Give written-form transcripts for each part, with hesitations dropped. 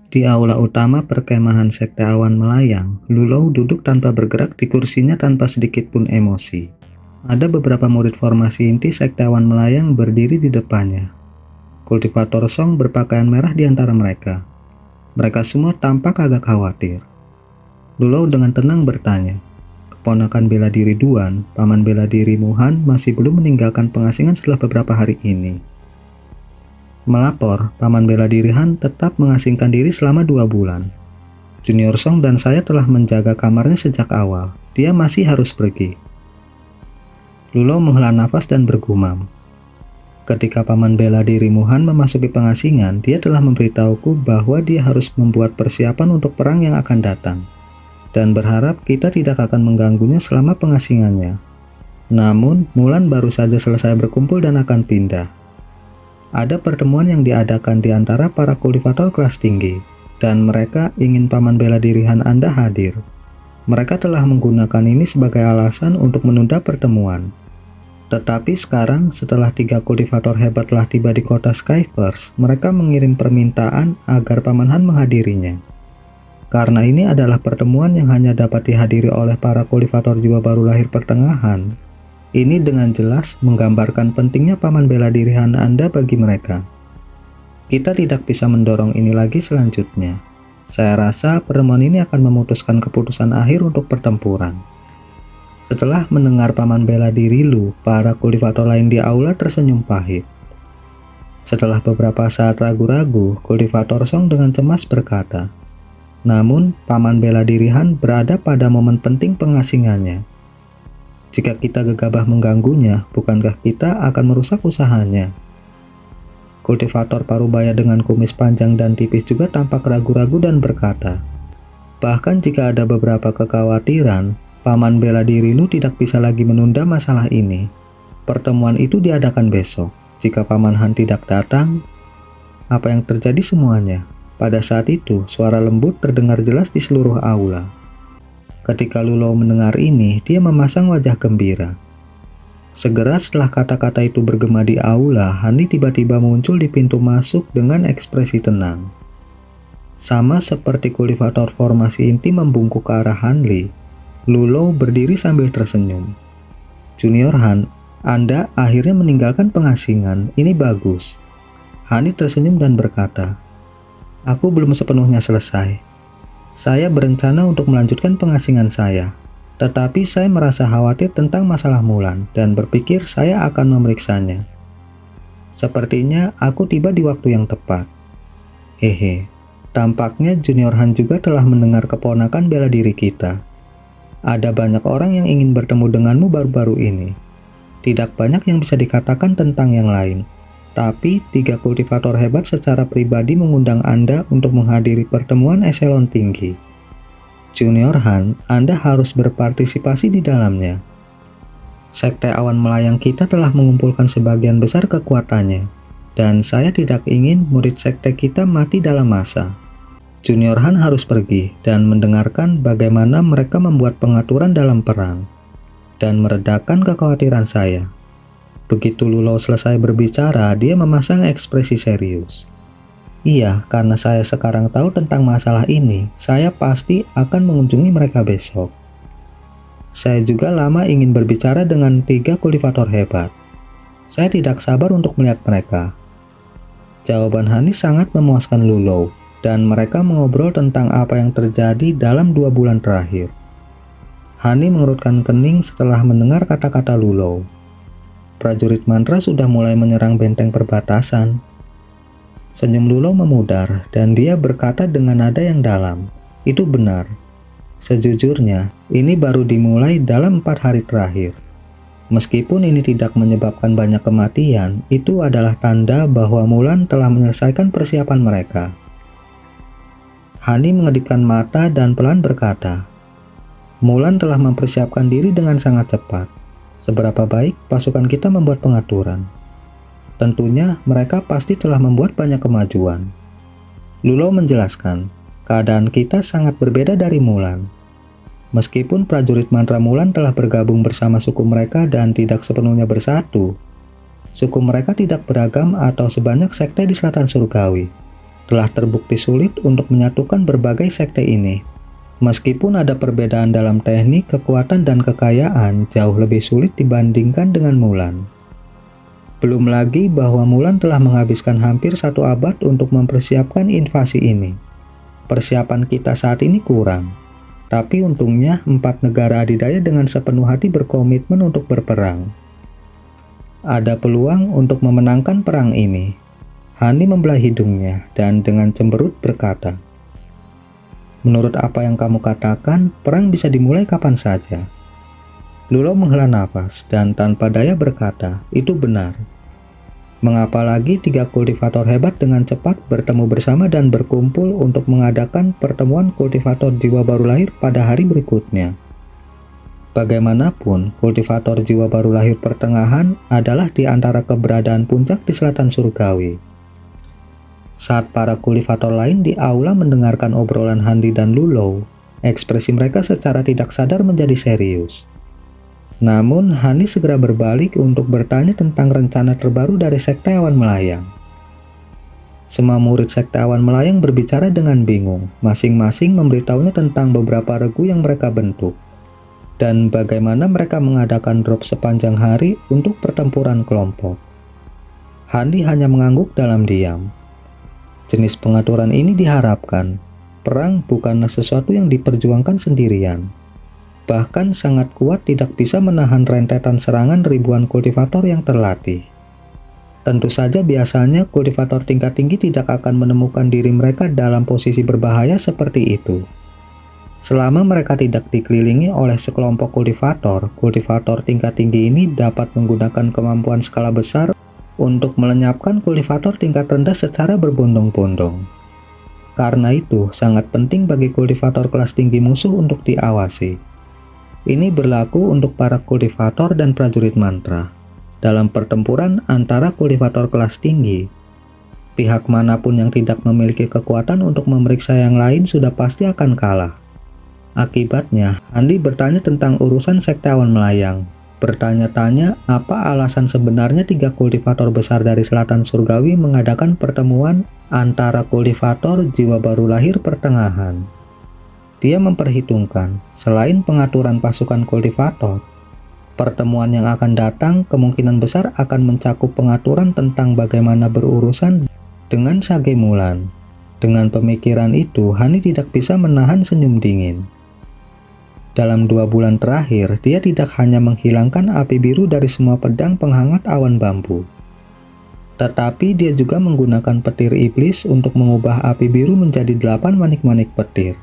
Di aula utama perkemahan Sekte Awan Melayang, Lulow duduk tanpa bergerak di kursinya tanpa sedikit pun emosi. Ada beberapa murid formasi inti Sekte Awan Melayang berdiri di depannya. Kultivator Song berpakaian merah di antara mereka. Mereka semua tampak agak khawatir. Lulow dengan tenang bertanya, "Keponakan bela diri Duan, paman bela diri Muhan masih belum meninggalkan pengasingan setelah beberapa hari ini." Melapor, paman bela diri Han tetap mengasingkan diri selama 2 bulan. Junior Song dan saya telah menjaga kamarnya sejak awal. Dia masih harus pergi. Lulow menghela nafas dan bergumam. Ketika paman bela diri Muhan memasuki pengasingan, dia telah memberitahuku bahwa dia harus membuat persiapan untuk perang yang akan datang, dan berharap kita tidak akan mengganggunya selama pengasingannya. Namun, Mulan baru saja selesai berkumpul dan akan pindah. Ada pertemuan yang diadakan di antara para kultivator kelas tinggi, dan mereka ingin paman bela diri Han Anda hadir. Mereka telah menggunakan ini sebagai alasan untuk menunda pertemuan. Tetapi sekarang, setelah 3 kultivator hebat telah tiba di kota Skyverse, mereka mengirim permintaan agar paman Han menghadirinya. Karena ini adalah pertemuan yang hanya dapat dihadiri oleh para kultivator jiwa baru lahir pertengahan, ini dengan jelas menggambarkan pentingnya paman bela diri Han Anda bagi mereka. Kita tidak bisa mendorong ini lagi selanjutnya. Saya rasa pertemuan ini akan memutuskan keputusan akhir untuk pertempuran. Setelah mendengar paman bela diri Lu, para kultivator lain di aula tersenyum pahit. Setelah beberapa saat ragu-ragu, kultivator Song dengan cemas berkata, "Namun, paman bela diri Han berada pada momen penting pengasingannya. Jika kita gegabah mengganggunya, bukankah kita akan merusak usahanya?" Kultivator Parubaya dengan kumis panjang dan tipis juga tampak ragu-ragu dan berkata, "Bahkan jika ada beberapa kekhawatiran, paman bela diri Lu tidak bisa lagi menunda masalah ini. Pertemuan itu diadakan besok. Jika paman Han tidak datang, apa yang terjadi semuanya?" Pada saat itu, suara lembut terdengar jelas di seluruh aula. Ketika Lulow mendengar ini, dia memasang wajah gembira. Segera setelah kata-kata itu bergema di aula, Hani tiba-tiba muncul di pintu masuk dengan ekspresi tenang. Sama seperti kultivator formasi inti membungkuk ke arah Hanli, Lulow berdiri sambil tersenyum. "Junior Han, Anda akhirnya meninggalkan pengasingan, ini bagus." Hani tersenyum dan berkata, "Aku belum sepenuhnya selesai. Saya berencana untuk melanjutkan pengasingan saya, tetapi saya merasa khawatir tentang masalah Mulan dan berpikir saya akan memeriksanya. Sepertinya aku tiba di waktu yang tepat." Hehe, tampaknya Junior Han juga telah mendengar keponakan bela diri kita. Ada banyak orang yang ingin bertemu denganmu baru-baru ini. Tidak banyak yang bisa dikatakan tentang yang lain. Tapi 3 kultivator hebat secara pribadi mengundang Anda untuk menghadiri pertemuan eselon tinggi. Junior Han, Anda harus berpartisipasi di dalamnya. Sekte Awan Melayang kita telah mengumpulkan sebagian besar kekuatannya, dan saya tidak ingin murid sekte kita mati dalam masa. Junior Han harus pergi dan mendengarkan bagaimana mereka membuat pengaturan dalam perang, dan meredakan kekhawatiran saya." Begitu Lulow selesai berbicara, dia memasang ekspresi serius. "Iya, karena saya sekarang tahu tentang masalah ini, saya pasti akan mengunjungi mereka besok. Saya juga lama ingin berbicara dengan 3 kultivator hebat. Saya tidak sabar untuk melihat mereka." Jawaban Hani sangat memuaskan Lulow, dan mereka mengobrol tentang apa yang terjadi dalam 2 bulan terakhir. Hani mengerutkan kening setelah mendengar kata-kata Lulow. Prajurit mantra sudah mulai menyerang benteng perbatasan. Senyum Lulow memudar, dan dia berkata dengan nada yang dalam, "Itu benar. Sejujurnya, ini baru dimulai dalam 4 hari terakhir. Meskipun ini tidak menyebabkan banyak kematian, itu adalah tanda bahwa Mulan telah menyelesaikan persiapan mereka." Hani mengedipkan mata dan pelan berkata, "Mulan telah mempersiapkan diri dengan sangat cepat. Seberapa baik pasukan kita membuat pengaturan? Tentunya mereka pasti telah membuat banyak kemajuan." Lulow menjelaskan, "Keadaan kita sangat berbeda dari Mulan. Meskipun prajurit mantra Mulan telah bergabung bersama suku mereka dan tidak sepenuhnya bersatu, suku mereka tidak beragam atau sebanyak sekte di selatan surgawi. Telah terbukti sulit untuk menyatukan berbagai sekte ini. Meskipun ada perbedaan dalam teknik, kekuatan, dan kekayaan, jauh lebih sulit dibandingkan dengan Mulan. Belum lagi bahwa Mulan telah menghabiskan hampir 1 abad untuk mempersiapkan invasi ini. Persiapan kita saat ini kurang. Tapi untungnya 4 negara adidaya dengan sepenuh hati berkomitmen untuk berperang. Ada peluang untuk memenangkan perang ini. Hani membelah hidungnya dan dengan cemberut berkata, "Menurut apa yang kamu katakan, perang bisa dimulai kapan saja." Lulo menghela nafas dan tanpa daya berkata, "Itu benar. Mengapa lagi 3 kultivator hebat dengan cepat bertemu bersama dan berkumpul untuk mengadakan pertemuan kultivator jiwa baru lahir pada hari berikutnya? Bagaimanapun, kultivator jiwa baru lahir pertengahan adalah di antara keberadaan puncak di selatan surgawi." Saat para kultivator lain di aula mendengarkan obrolan Handi dan Lulo, ekspresi mereka secara tidak sadar menjadi serius. Namun, Hani segera berbalik untuk bertanya tentang rencana terbaru dari Sekte Awan Melayang. Semua murid Sekte Awan Melayang berbicara dengan bingung, masing-masing memberitahunya tentang beberapa regu yang mereka bentuk, dan bagaimana mereka mengadakan drop sepanjang hari untuk pertempuran kelompok. Handi hanya mengangguk dalam diam. Jenis pengaturan ini diharapkan. Perang bukanlah sesuatu yang diperjuangkan sendirian. Bahkan sangat kuat tidak bisa menahan rentetan serangan ribuan kultivator yang terlatih. Tentu saja biasanya kultivator tingkat tinggi tidak akan menemukan diri mereka dalam posisi berbahaya seperti itu. Selama mereka tidak dikelilingi oleh sekelompok kultivator, kultivator tingkat tinggi ini dapat menggunakan kemampuan skala besar untuk melenyapkan kultivator tingkat rendah secara berbondong-bondong. Karena itu, sangat penting bagi kultivator kelas tinggi musuh untuk diawasi. Ini berlaku untuk para kultivator dan prajurit mantra. Dalam pertempuran antara kultivator kelas tinggi, pihak manapun yang tidak memiliki kekuatan untuk memeriksa yang lain sudah pasti akan kalah. Akibatnya, Andi bertanya tentang urusan Sekte Awan Melayang. Bertanya-tanya apa alasan sebenarnya 3 kultivator besar dari selatan surgawi mengadakan pertemuan antara kultivator jiwa baru lahir pertengahan. Dia memperhitungkan, selain pengaturan pasukan kultivator, pertemuan yang akan datang kemungkinan besar akan mencakup pengaturan tentang bagaimana berurusan dengan Sage Mulan. Dengan pemikiran itu, Hani tidak bisa menahan senyum dingin. Dalam 2 bulan terakhir, dia tidak hanya menghilangkan api biru dari semua pedang penghangat awan bambu, tetapi dia juga menggunakan petir iblis untuk mengubah api biru menjadi 8 manik-manik petir.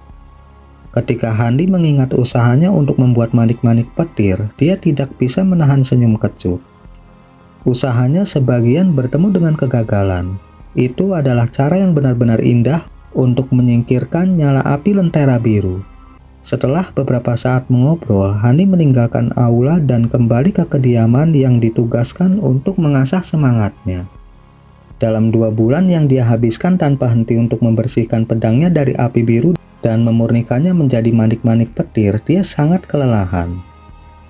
Ketika Handi mengingat usahanya untuk membuat manik-manik petir, dia tidak bisa menahan senyum kecut. Usahanya sebagian bertemu dengan kegagalan. Itu adalah cara yang benar-benar indah untuk menyingkirkan nyala api lentera biru. Setelah beberapa saat mengobrol, Hani meninggalkan aula dan kembali ke kediaman yang ditugaskan untuk mengasah semangatnya. Dalam 2 bulan yang dia habiskan tanpa henti untuk membersihkan pedangnya dari api biru dan memurnikannya menjadi manik-manik petir, dia sangat kelelahan.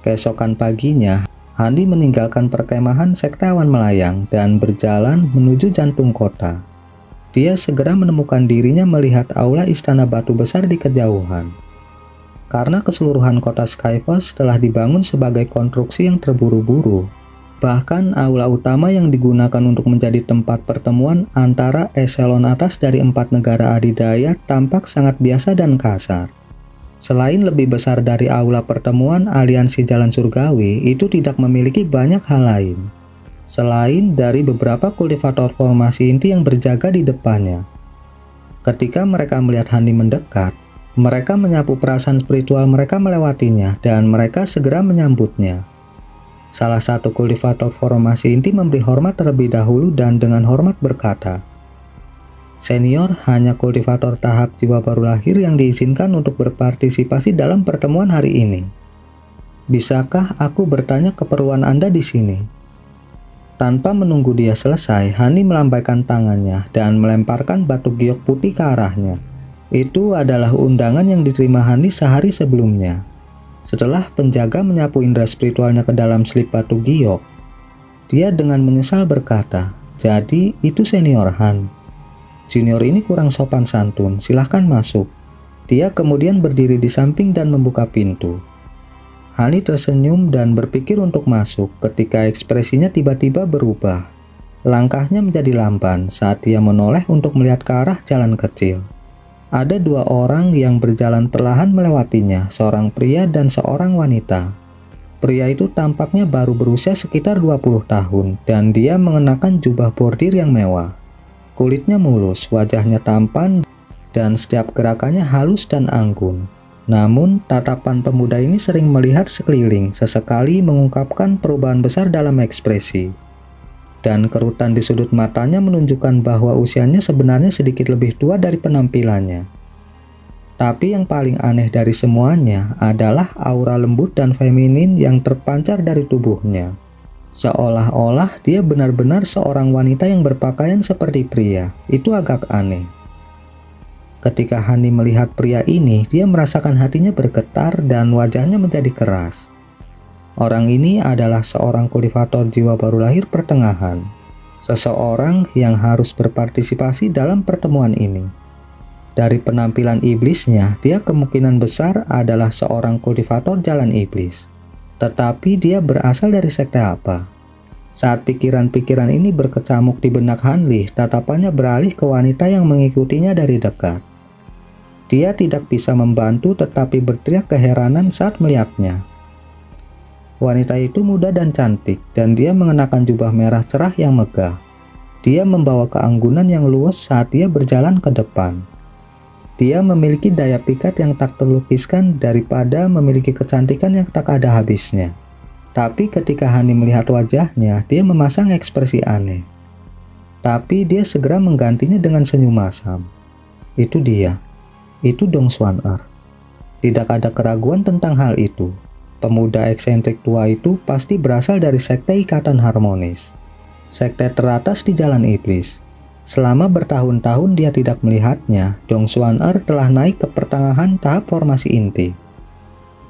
Keesokan paginya, Hani meninggalkan perkemahan Sekte Awan Melayang dan berjalan menuju jantung kota. Dia segera menemukan dirinya melihat aula istana batu besar di kejauhan. Karena keseluruhan kota Skyforce telah dibangun sebagai konstruksi yang terburu-buru. Bahkan aula utama yang digunakan untuk menjadi tempat pertemuan antara eselon atas dari 4 negara adidaya tampak sangat biasa dan kasar. Selain lebih besar dari aula pertemuan Aliansi Jalan Surgawi, itu tidak memiliki banyak hal lain. Selain dari beberapa kultivator formasi inti yang berjaga di depannya. Ketika mereka melihat Hani mendekat, mereka menyapu perasaan spiritual mereka melewatinya dan mereka segera menyambutnya. Salah satu kultivator formasi inti memberi hormat terlebih dahulu dan dengan hormat berkata, "Senior, hanya kultivator tahap jiwa baru lahir yang diizinkan untuk berpartisipasi dalam pertemuan hari ini. Bisakah aku bertanya keperluan Anda di sini?" Tanpa menunggu dia selesai, Hani melambaikan tangannya dan melemparkan batu giok putih ke arahnya. Itu adalah undangan yang diterima Hani sehari sebelumnya. Setelah penjaga menyapu indera spiritualnya ke dalam slip batu giok, dia dengan menyesal berkata, "Jadi itu Senior Han." Junior ini kurang sopan santun, silahkan masuk. Dia kemudian berdiri di samping dan membuka pintu. Hani tersenyum dan berpikir untuk masuk ketika ekspresinya tiba-tiba berubah. Langkahnya menjadi lamban saat dia menoleh untuk melihat ke arah jalan kecil. Ada dua orang yang berjalan perlahan melewatinya, seorang pria dan seorang wanita. Pria itu tampaknya baru berusia sekitar 20 tahun dan dia mengenakan jubah bordir yang mewah. Kulitnya mulus, wajahnya tampan, dan setiap gerakannya halus dan anggun. Namun, tatapan pemuda ini sering melihat sekeliling, sesekali mengungkapkan perubahan besar dalam ekspresi. Dan kerutan di sudut matanya menunjukkan bahwa usianya sebenarnya sedikit lebih tua dari penampilannya. Tapi yang paling aneh dari semuanya adalah aura lembut dan feminin yang terpancar dari tubuhnya. Seolah-olah dia benar-benar seorang wanita yang berpakaian seperti pria. Itu agak aneh. Ketika Hani melihat pria ini, dia merasakan hatinya bergetar dan wajahnya menjadi keras. Orang ini adalah seorang kultivator jiwa baru lahir pertengahan. Seseorang yang harus berpartisipasi dalam pertemuan ini. Dari penampilan iblisnya, dia kemungkinan besar adalah seorang kultivator jalan iblis. Tetapi dia berasal dari sekte apa? Saat pikiran-pikiran ini berkecamuk di benak Hanli, tatapannya beralih ke wanita yang mengikutinya dari dekat. Dia tidak bisa membantu tetapi berteriak keheranan saat melihatnya. Wanita itu muda dan cantik, dan dia mengenakan jubah merah cerah yang megah. Dia membawa keanggunan yang luas saat dia berjalan ke depan. Dia memiliki daya pikat yang tak terlukiskan daripada memiliki kecantikan yang tak ada habisnya. Tapi ketika Hani melihat wajahnya, dia memasang ekspresi aneh. Tapi dia segera menggantinya dengan senyum masam. Itu dia. Itu Dong Xuan-er. Tidak ada keraguan tentang hal itu. Pemuda eksentrik tua itu pasti berasal dari sekte Ikatan Harmonis. Sekte teratas di jalan iblis. Selama bertahun-tahun dia tidak melihatnya, Dong Xuan-er telah naik ke pertengahan tahap formasi inti.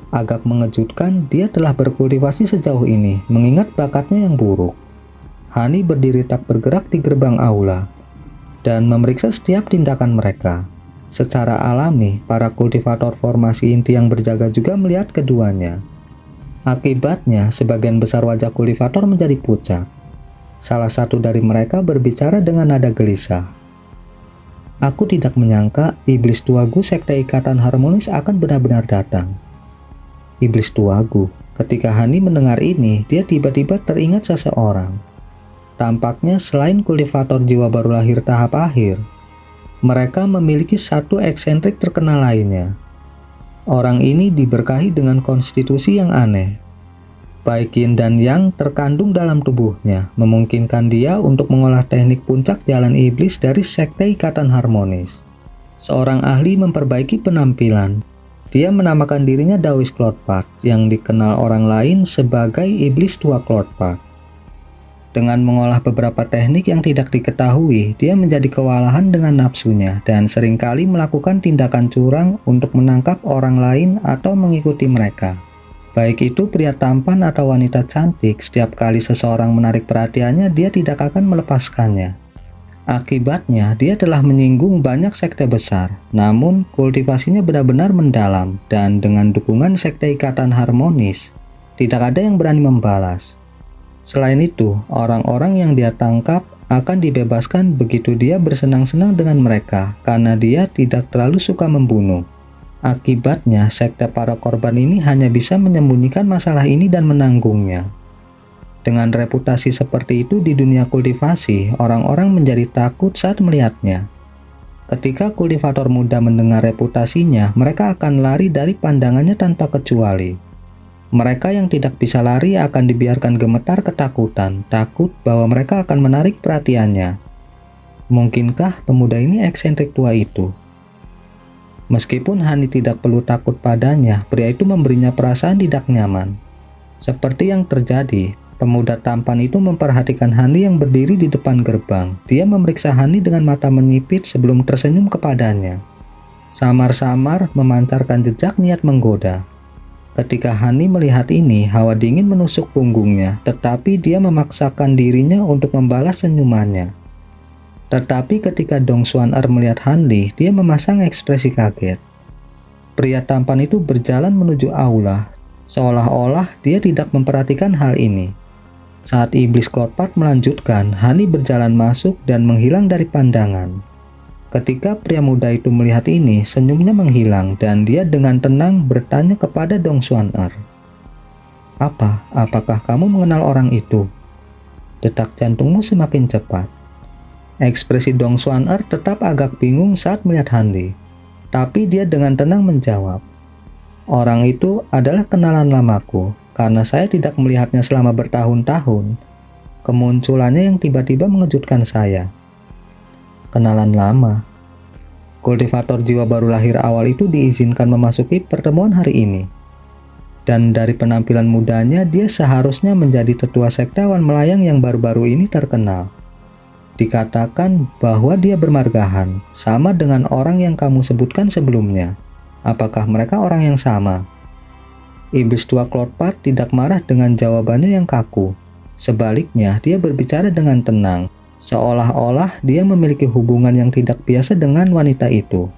Agak mengejutkan, dia telah berkultivasi sejauh ini, mengingat bakatnya yang buruk. Hani berdiri tak bergerak di gerbang aula, dan memeriksa setiap tindakan mereka. Secara alami, para kultivator formasi inti yang berjaga juga melihat keduanya. Akibatnya, sebagian besar wajah kultivator menjadi pucat. Salah satu dari mereka berbicara dengan nada gelisah. Aku tidak menyangka iblis tuagu sekte Ikatan Harmonis akan benar-benar datang. Iblis tuagu. Ketika Hani mendengar ini, dia tiba-tiba teringat seseorang. Tampaknya selain kultivator jiwa baru lahir tahap akhir, mereka memiliki satu eksentrik terkenal lainnya. Orang ini diberkahi dengan konstitusi yang aneh. Baik yin dan yang terkandung dalam tubuhnya, memungkinkan dia untuk mengolah teknik puncak jalan iblis dari sekte Ikatan Harmonis. Seorang ahli memperbaiki penampilan. Dia menamakan dirinya Dawis Cloudpath, yang dikenal orang lain sebagai iblis tua Cloudpath. Dengan mengolah beberapa teknik yang tidak diketahui, dia menjadi kewalahan dengan nafsunya dan seringkali melakukan tindakan curang untuk menangkap orang lain atau mengikuti mereka. Baik itu pria tampan atau wanita cantik, setiap kali seseorang menarik perhatiannya, dia tidak akan melepaskannya. Akibatnya, dia telah menyinggung banyak sekte besar, namun kultivasinya benar-benar mendalam, dan dengan dukungan sekte Ikatan Harmonis, tidak ada yang berani membalas. Selain itu, orang-orang yang dia tangkap akan dibebaskan begitu dia bersenang-senang dengan mereka, karena dia tidak terlalu suka membunuh. Akibatnya, sekte para korban ini hanya bisa menyembunyikan masalah ini dan menanggungnya. Dengan reputasi seperti itu di dunia kultivasi, orang-orang menjadi takut saat melihatnya. Ketika kultivator muda mendengar reputasinya, mereka akan lari dari pandangannya tanpa kecuali. Mereka yang tidak bisa lari akan dibiarkan gemetar ketakutan, takut bahwa mereka akan menarik perhatiannya. Mungkinkah pemuda ini eksentrik tua itu? Meskipun Hani tidak perlu takut padanya, pria itu memberinya perasaan tidak nyaman. Seperti yang terjadi, pemuda tampan itu memperhatikan Hani yang berdiri di depan gerbang. Dia memeriksa Hani dengan mata menyipit sebelum tersenyum kepadanya. Samar-samar memancarkan jejak niat menggoda. Ketika Hani melihat ini, hawa dingin menusuk punggungnya, tetapi dia memaksakan dirinya untuk membalas senyumannya. Tetapi ketika Dong Xuan-er melihat Hanli, dia memasang ekspresi kaget. Pria tampan itu berjalan menuju aula, seolah-olah dia tidak memperhatikan hal ini. Saat iblis Klotpart melanjutkan, Hanli berjalan masuk dan menghilang dari pandangan. Ketika pria muda itu melihat ini, senyumnya menghilang dan dia dengan tenang bertanya kepada Dong Xuan-er. Apakah kamu mengenal orang itu? Detak jantungmu semakin cepat. Ekspresi Dong Xuan-er tetap agak bingung saat melihat Hanli, tapi dia dengan tenang menjawab, orang itu adalah kenalan lamaku. Karena saya tidak melihatnya selama bertahun-tahun, kemunculannya yang tiba-tiba mengejutkan saya. Kenalan lama. Kultivator jiwa baru lahir awal itu diizinkan memasuki pertemuan hari ini. Dan dari penampilan mudanya, dia seharusnya menjadi tetua sektawan melayang yang baru-baru ini terkenal. Dikatakan bahwa dia bermargahan, sama dengan orang yang kamu sebutkan sebelumnya. Apakah mereka orang yang sama? Iblis tua Klotpart tidak marah dengan jawabannya yang kaku. Sebaliknya, dia berbicara dengan tenang, seolah-olah dia memiliki hubungan yang tidak biasa dengan wanita itu.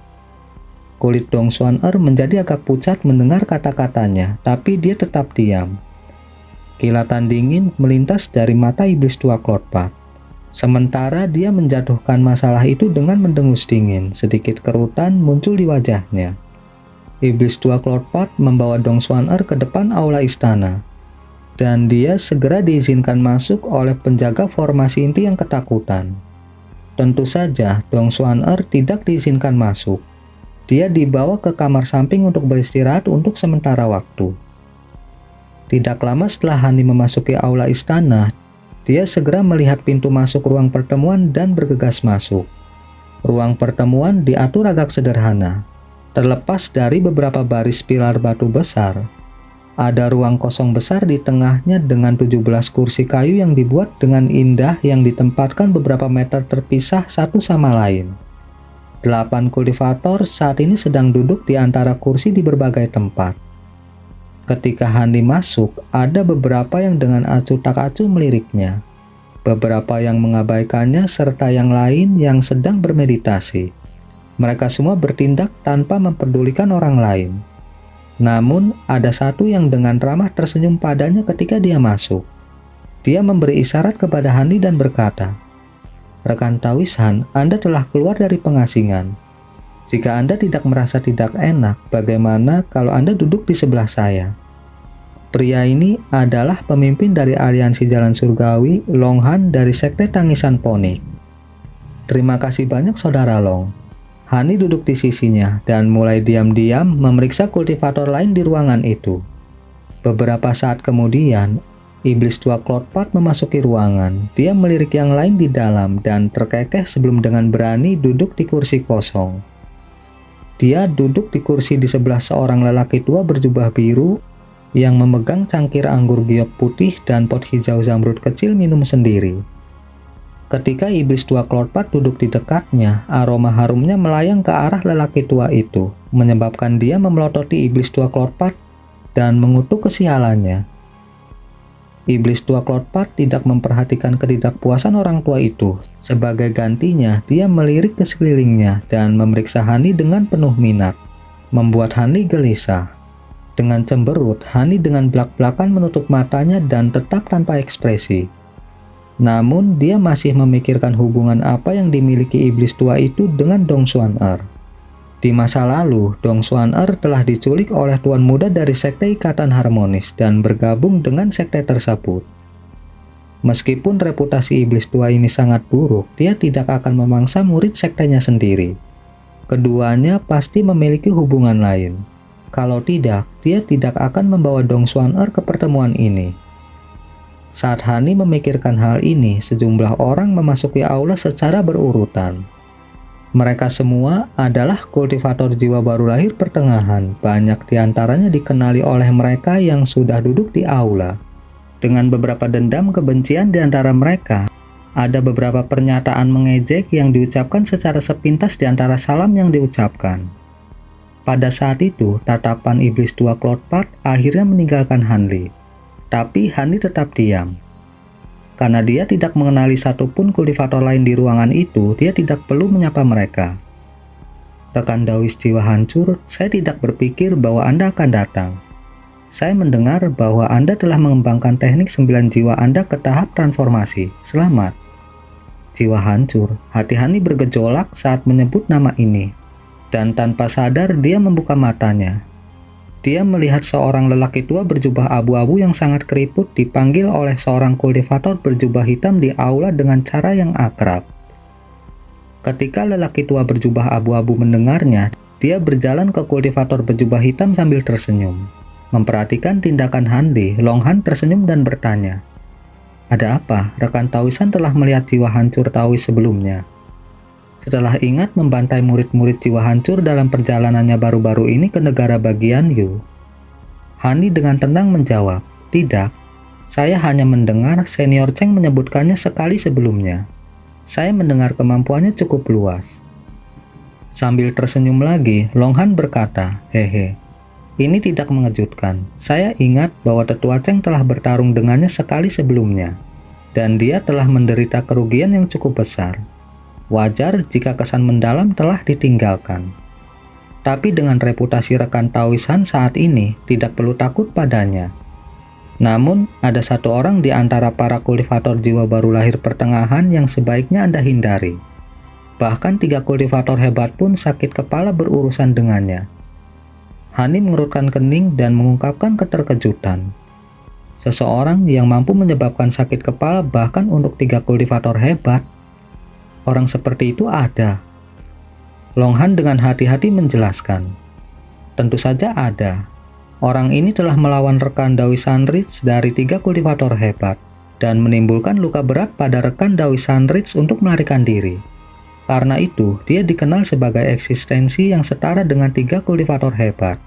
Kulit Dong Xuan-er menjadi agak pucat mendengar kata-katanya, tapi dia tetap diam. Kilatan dingin melintas dari mata iblis tua Klotpart. Sementara dia menjatuhkan masalah itu dengan mendengus dingin, sedikit kerutan muncul di wajahnya. Iblis tua Klotpart membawa Dong Xuan-er ke depan aula istana, dan dia segera diizinkan masuk oleh penjaga formasi inti yang ketakutan. Tentu saja Dong Xuan-er tidak diizinkan masuk. Dia dibawa ke kamar samping untuk beristirahat untuk sementara waktu. Tidak lama setelah Hanli memasuki aula istana, dia segera melihat pintu masuk ruang pertemuan dan bergegas masuk. Ruang pertemuan diatur agak sederhana. Terlepas dari beberapa baris pilar batu besar, ada ruang kosong besar di tengahnya dengan 17 kursi kayu yang dibuat dengan indah yang ditempatkan beberapa meter terpisah satu sama lain. 8 kultivator saat ini sedang duduk di antara kursi di berbagai tempat. Ketika Hanli masuk, ada beberapa yang dengan acuh tak acuh meliriknya, beberapa yang mengabaikannya, serta yang lain yang sedang bermeditasi. Mereka semua bertindak tanpa memperdulikan orang lain. Namun, ada satu yang dengan ramah tersenyum padanya ketika dia masuk. Dia memberi isyarat kepada Hanli dan berkata, "Rekan Taoishan, Anda telah keluar dari pengasingan. Jika Anda tidak merasa tidak enak, bagaimana kalau Anda duduk di sebelah saya?" Pria ini adalah pemimpin dari aliansi Jalan Surgawi, Long Han dari Sekte Tangisan Ponik. "Terima kasih banyak Saudara Long." Hanli duduk di sisinya dan mulai diam-diam memeriksa kultivator lain di ruangan itu. Beberapa saat kemudian, iblis tua Klotpart memasuki ruangan. Dia melirik yang lain di dalam dan terkekeh sebelum dengan berani duduk di kursi kosong. Dia duduk di kursi di sebelah seorang lelaki tua berjubah biru yang memegang cangkir anggur giok putih dan pot hijau zamrud kecil minum sendiri. Ketika iblis tua Klotpart duduk di dekatnya, aroma harumnya melayang ke arah lelaki tua itu, menyebabkan dia memelototi iblis tua Klotpart dan mengutuk kesialannya. Iblis tua Klotpart tidak memperhatikan ketidakpuasan orang tua itu. Sebagai gantinya, dia melirik ke sekelilingnya dan memeriksa Hanli dengan penuh minat, membuat Hanli gelisah. Dengan cemberut, Hanli dengan belak-belakan menutup matanya dan tetap tanpa ekspresi. Namun, dia masih memikirkan hubungan apa yang dimiliki iblis tua itu dengan Dong Xuan-er. Di masa lalu, Dong Xuan-er telah diculik oleh tuan muda dari Sekte Ikatan Harmonis dan bergabung dengan sekte tersebut. Meskipun reputasi iblis tua ini sangat buruk, dia tidak akan memangsa murid sektenya sendiri. Keduanya pasti memiliki hubungan lain. Kalau tidak, dia tidak akan membawa Dong Xuan-er ke pertemuan ini. Saat Hanli memikirkan hal ini, sejumlah orang memasuki aula secara berurutan. Mereka semua adalah kultivator jiwa baru lahir pertengahan. Banyak di antaranya dikenali oleh mereka yang sudah duduk di aula. Dengan beberapa dendam kebencian di antara mereka, ada beberapa pernyataan mengejek yang diucapkan secara sepintas di antara salam yang diucapkan. Pada saat itu, tatapan iblis tua Klotpart akhirnya meninggalkan Hanli. Tapi Hanli tetap diam. Karena dia tidak mengenali satupun kultivator lain di ruangan itu, dia tidak perlu menyapa mereka. Rekan Daois jiwa hancur, saya tidak berpikir bahwa Anda akan datang. Saya mendengar bahwa Anda telah mengembangkan teknik 9 jiwa Anda ke tahap transformasi. Selamat. Jiwa hancur, hati Hani bergejolak saat menyebut nama ini. Dan tanpa sadar dia membuka matanya. Dia melihat seorang lelaki tua berjubah abu-abu yang sangat keriput dipanggil oleh seorang kultivator berjubah hitam di aula dengan cara yang akrab. Ketika lelaki tua berjubah abu-abu mendengarnya, dia berjalan ke kultivator berjubah hitam sambil tersenyum. Memperhatikan tindakan Hanli, Longhan tersenyum dan bertanya, "Ada apa? Rekan Taoisan telah melihat jiwa hancur Taois sebelumnya." Setelah ingat membantai murid-murid jiwa hancur dalam perjalanannya baru-baru ini ke negara bagian Yu, Hani dengan tenang menjawab, "Tidak, saya hanya mendengar Senior Cheng menyebutkannya sekali sebelumnya. Saya mendengar kemampuannya cukup luas." Sambil tersenyum lagi, Longhan berkata, "Hehe, ini tidak mengejutkan. Saya ingat bahwa Tetua Cheng telah bertarung dengannya sekali sebelumnya, dan dia telah menderita kerugian yang cukup besar. Wajar jika kesan mendalam telah ditinggalkan. Tapi dengan reputasi rekan Taoisan saat ini, tidak perlu takut padanya. Namun, ada satu orang di antara para kultivator jiwa baru lahir pertengahan yang sebaiknya Anda hindari. Bahkan 3 kultivator hebat pun sakit kepala berurusan dengannya." Hani mengerutkan kening dan mengungkapkan keterkejutan. Seseorang yang mampu menyebabkan sakit kepala bahkan untuk 3 kultivator hebat. Orang seperti itu ada. Longhan dengan hati-hati menjelaskan. Tentu saja ada. Orang ini telah melawan rekan Daois Sunridge dari 3 kultivator hebat dan menimbulkan luka berat pada rekan Daois Sunridge untuk melarikan diri. Karena itu, dia dikenal sebagai eksistensi yang setara dengan 3 kultivator hebat.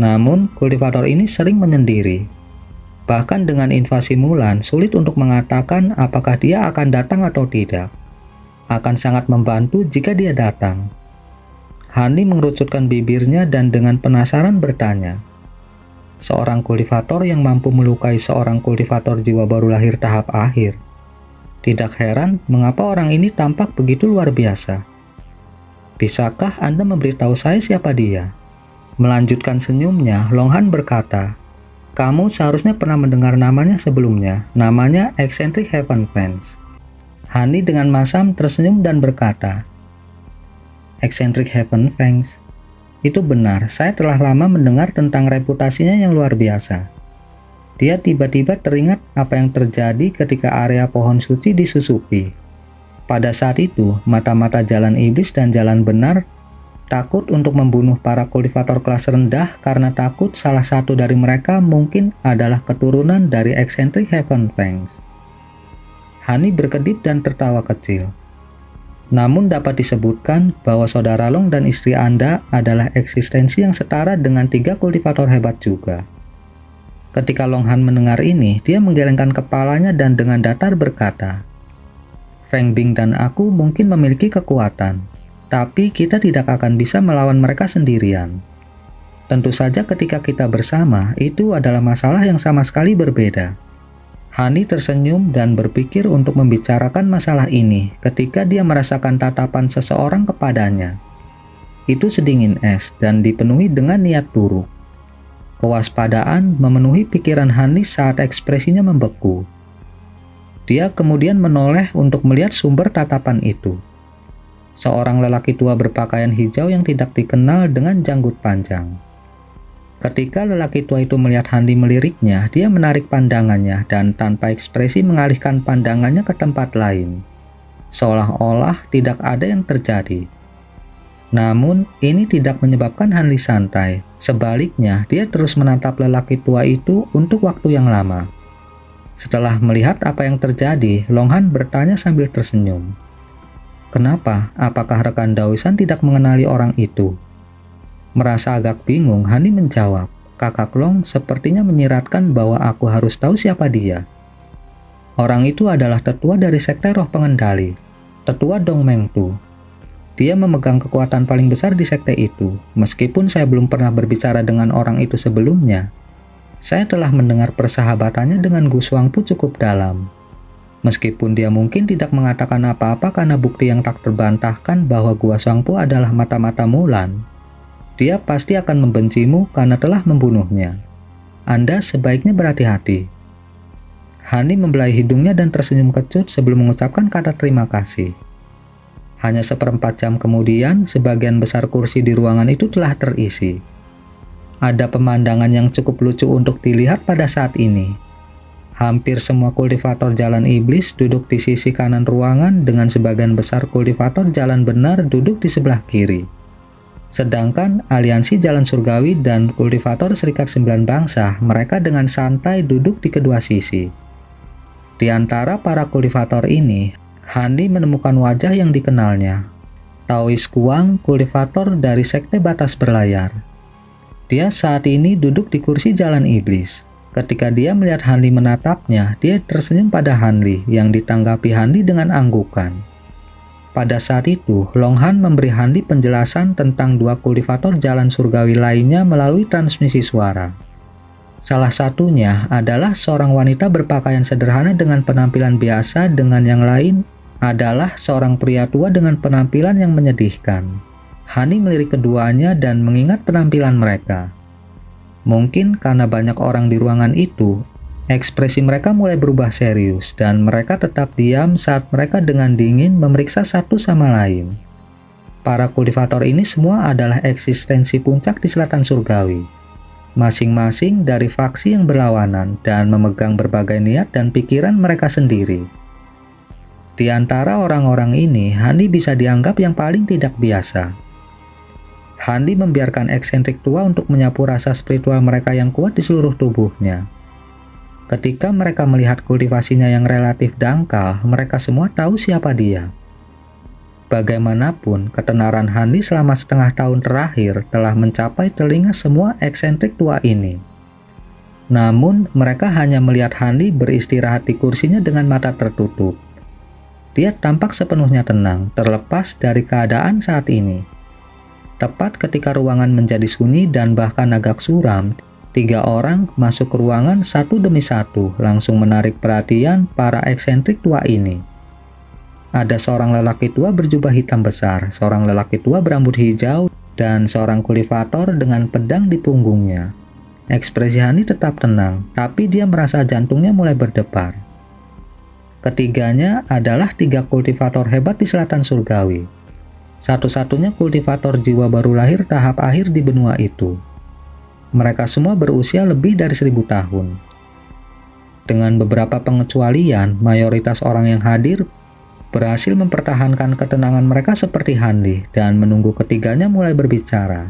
Namun, kultivator ini sering menyendiri. Bahkan dengan invasi Mulan, sulit untuk mengatakan apakah dia akan datang atau tidak. Akan sangat membantu jika dia datang. Hani mengerucutkan bibirnya dan dengan penasaran bertanya, "Seorang kultivator yang mampu melukai seorang kultivator jiwa baru lahir tahap akhir. Tidak heran mengapa orang ini tampak begitu luar biasa. Bisakah Anda memberitahu saya siapa dia?" Melanjutkan senyumnya, Longhan berkata, "Kamu seharusnya pernah mendengar namanya sebelumnya. Namanya Eccentric Heaven Fence." Hani dengan masam tersenyum dan berkata, "Eccentric Heaven Fence? Itu benar, saya telah lama mendengar tentang reputasinya yang luar biasa." Dia tiba-tiba teringat apa yang terjadi ketika area pohon suci disusupi. Pada saat itu, mata-mata jalan iblis dan jalan benar takut untuk membunuh para kultivator kelas rendah karena takut salah satu dari mereka mungkin adalah keturunan dari Eccentric Heaven Fence. Hani berkedip dan tertawa kecil. Namun dapat disebutkan bahwa saudara Long dan istri Anda adalah eksistensi yang setara dengan 3 kultivator hebat juga. Ketika Longhan mendengar ini, dia menggelengkan kepalanya dan dengan datar berkata, "Feng Bing dan aku mungkin memiliki kekuatan, tapi kita tidak akan bisa melawan mereka sendirian. Tentu saja ketika kita bersama, itu adalah masalah yang sama sekali berbeda." Hani tersenyum dan berpikir untuk membicarakan masalah ini ketika dia merasakan tatapan seseorang kepadanya. Itu sedingin es dan dipenuhi dengan niat buruk. Kewaspadaan memenuhi pikiran Hani saat ekspresinya membeku. Dia kemudian menoleh untuk melihat sumber tatapan itu. Seorang lelaki tua berpakaian hijau yang tidak dikenal dengan janggut panjang. Ketika lelaki tua itu melihat Hanli meliriknya, dia menarik pandangannya dan tanpa ekspresi mengalihkan pandangannya ke tempat lain. Seolah-olah tidak ada yang terjadi. Namun, ini tidak menyebabkan Hanli santai. Sebaliknya, dia terus menatap lelaki tua itu untuk waktu yang lama. Setelah melihat apa yang terjadi, Longhan bertanya sambil tersenyum. "Kenapa? Apakah rekan Daoisan tidak mengenali orang itu?" Merasa agak bingung, Hani menjawab, "Kakak Long sepertinya menyiratkan bahwa aku harus tahu siapa dia. Orang itu adalah tetua dari sekte roh pengendali, tetua Dongmengtu. Dia memegang kekuatan paling besar di sekte itu. Meskipun saya belum pernah berbicara dengan orang itu sebelumnya, saya telah mendengar persahabatannya dengan Gu Shuangpu cukup dalam. Meskipun dia mungkin tidak mengatakan apa-apa karena bukti yang tak terbantahkan bahwa Gua Sangpo adalah mata-mata Mulan, dia pasti akan membencimu karena telah membunuhnya. Anda sebaiknya berhati-hati. Hani membelai hidungnya dan tersenyum kecut sebelum mengucapkan kata terima kasih. Hanya 1/4 jam kemudian, sebagian besar kursi di ruangan itu telah terisi. Ada pemandangan yang cukup lucu untuk dilihat pada saat ini. Hampir semua kultivator jalan iblis duduk di sisi kanan ruangan dengan sebagian besar kultivator jalan benar duduk di sebelah kiri. Sedangkan aliansi jalan surgawi dan kultivator Serikat 9 Bangsa, mereka dengan santai duduk di kedua sisi. Di antara para kultivator ini, Hani menemukan wajah yang dikenalnya. Taois Kuang, kultivator dari Sekte Batas Berlayar. Dia saat ini duduk di kursi jalan iblis. Ketika dia melihat Hanli menatapnya, dia tersenyum pada Hanli yang ditanggapi Hanli dengan anggukan. Pada saat itu, Long Han memberi Hanli penjelasan tentang 2 kultivator jalan surgawi lainnya melalui transmisi suara. Salah satunya adalah seorang wanita berpakaian sederhana dengan penampilan biasa, dengan yang lain adalah seorang pria tua dengan penampilan yang menyedihkan. Hani melirik keduanya dan mengingat penampilan mereka. Mungkin karena banyak orang di ruangan itu, ekspresi mereka mulai berubah serius dan mereka tetap diam saat mereka dengan dingin memeriksa satu sama lain. Para kultivator ini semua adalah eksistensi puncak di selatan surgawi. Masing-masing dari faksi yang berlawanan dan memegang berbagai niat dan pikiran mereka sendiri. Di antara orang-orang ini, Hani bisa dianggap yang paling tidak biasa. Hanli membiarkan eksentrik tua untuk menyapu rasa spiritual mereka yang kuat di seluruh tubuhnya. Ketika mereka melihat kultivasinya yang relatif dangkal, mereka semua tahu siapa dia. Bagaimanapun, ketenaran Hanli selama setengah tahun terakhir telah mencapai telinga semua eksentrik tua ini. Namun, mereka hanya melihat Hanli beristirahat di kursinya dengan mata tertutup. Dia tampak sepenuhnya tenang, terlepas dari keadaan saat ini. Tepat ketika ruangan menjadi sunyi dan bahkan agak suram, 3 orang masuk ke ruangan satu demi satu, langsung menarik perhatian para eksentrik tua ini. Ada seorang lelaki tua berjubah hitam besar, seorang lelaki tua berambut hijau, dan seorang kultivator dengan pedang di punggungnya. Ekspresi Hani tetap tenang, tapi dia merasa jantungnya mulai berdebar. Ketiganya adalah 3 kultivator hebat di selatan surgawi. Satu-satunya kultivator jiwa baru lahir tahap akhir di benua itu. Mereka semua berusia lebih dari 1000 tahun. Dengan beberapa pengecualian, mayoritas orang yang hadir berhasil mempertahankan ketenangan mereka seperti Hanli dan menunggu ketiganya mulai berbicara.